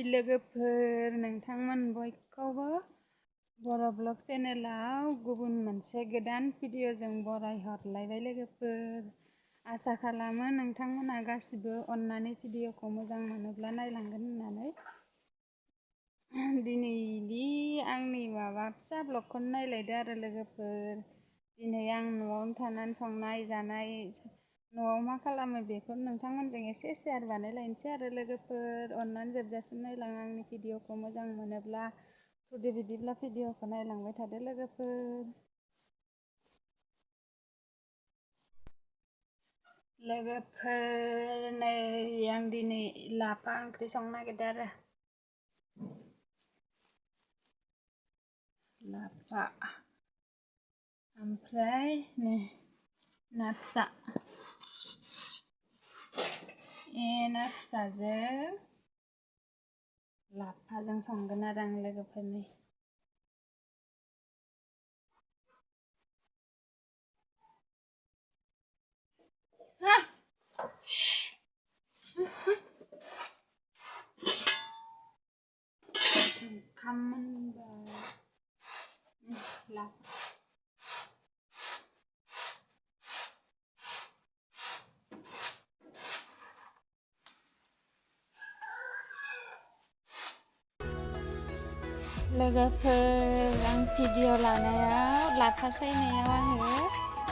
लोगोफोर नोंथांमोन बयखौबो बर' ब्लग चेनेलाव गुबुन मोनसे गोदान भिडिअजों बरायहरलायबाय लोगोफोर। आसा खालामो नोंथांमोना गासिबो अननानै भिडिअखौ मोजां मोनोब्ला नायलांगोन होननानै। दिनैनि आंनि फिसा ब्लगखौनो नायलायदो आरो लोगोफोर। दिनै आं न'आवनो थानानै संनाय जानाय, न'आव मा खालामो बेखौ नोंथांमोनजों एसे शेयार बानायलायनोसै आरो लोगोफोर। अननानै जोबजासिम नायलां आंनि भिडिअखौ मोजां मोनोब्ला बिदिब्ला भिडिअखौ नायलांबाय थादो लोगोफोर। लोगोफोर नै आं दिनै लाफा ओंख्रि संनो नागिरदों आरो। लाफा ओमफ्राय नै ना फिसा, ना फिसाजों लाफाजों संगोन आरो आं लोगोफोरनि। ओंखाम मोनबाय, लाफा लोगोफोर आं भिडिअ लानायाव लाफा सायनायाव आङो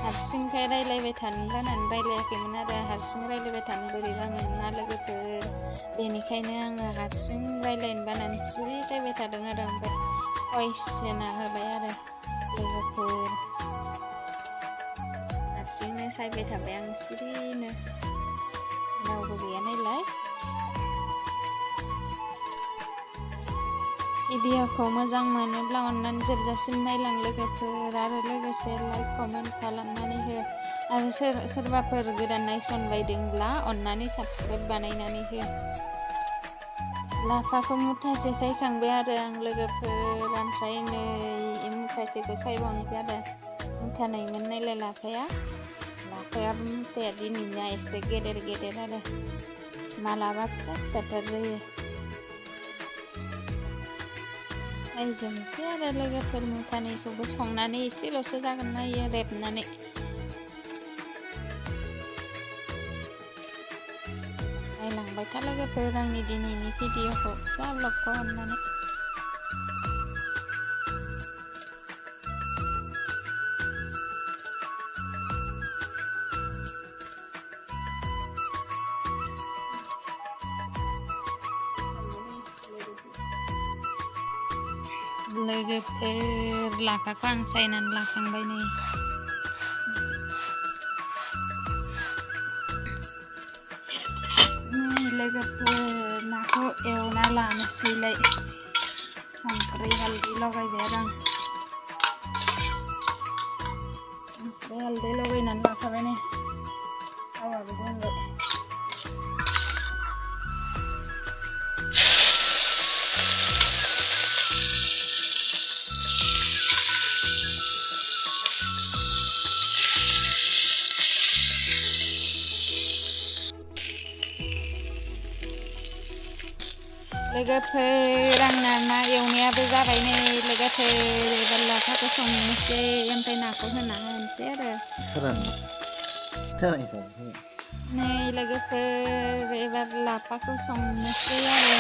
हारसिंखाय रायलायबाय थानो जानानै रायलायाखैमोन आरो। हारसिं रायलायबाय थानो बोरैबा मोनोना लोगोफोर, बेनिखायनो आङो हारसिं रायलायनो बानानै सिरि रायलायबाय थादों आरो। ओमफ्राय भइस होना होबाय आरो लोगोफोर। हारसिंनो सायबाय थाबाय आं सिरिनो, रावबो गैया नालाय। भिडिअखौ मोजां मोनोब्ला अननानै जोबजासिम नायलां लोगोफोर, आरो लोगोसे लाइक कमेन्ट खालामनानै हो। आरो सोरबाफोर गोदान नायसनबायदोंब्ला अननानै साबस्क्राइब बानायनानै हो। लाफाखौ मुथासे सायखांबाय आरो आं लोगोफोर, ओमफ्राय नै मुथासेखौ सायबावनोसै आरो। मुथानैमोन नायलाय लाफायाबो मुथाया दिनैनिया एसे गेदेर गेदेर आरो, मालाबा फिसा फिसाथार जायो। नायजोबनोसै आरो लोगोफोर, मुथानैखौबो संनानै एसेल'सो जागोन नायो रेबनानै। नायलांबाय था लोगोफोर आंनि दिनैनि भिडिअखौ, फिसा ब्लगखौ अननानै। लोगोफोर लाफाखौ आं सायनानै लाखांबाय नै। लोगोफोर नाखौ एवना लानोसैलाय, संख्रि हालदै लगायबाय आरो आं। संख्रि हालदै लगायनानै लाखाबाय नै, थावाबो दुंबाय। लोगोफोर आंना ना एवनायाबो जाबाय नै लोगोफोर, एबार लाफाखौ संनोसै, ओमफ्राय नाखौ होना होनोसै आरो। नै लोगोफोर एबार लाफाखौ संनोसै आरो।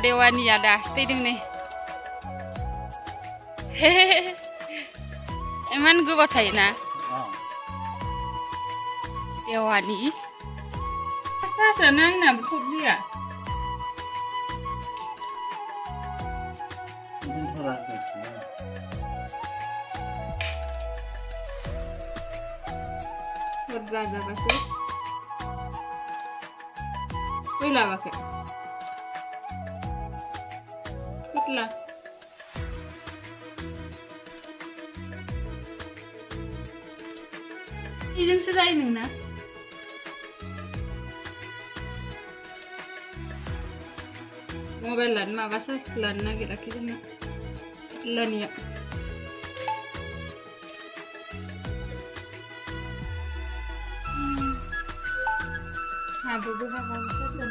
देवानिया दासो फैदों नै। इमान गोबाव थायोना देवानि। साजानो आंनाबो थब गैया। जाजाबासो फैलाबाखै फैला इजोंसो जायो नोंना मबाइलानो माबा चार्ज लानो नागिराखै जोंना लानिया हाबोबो हाबाबो जादों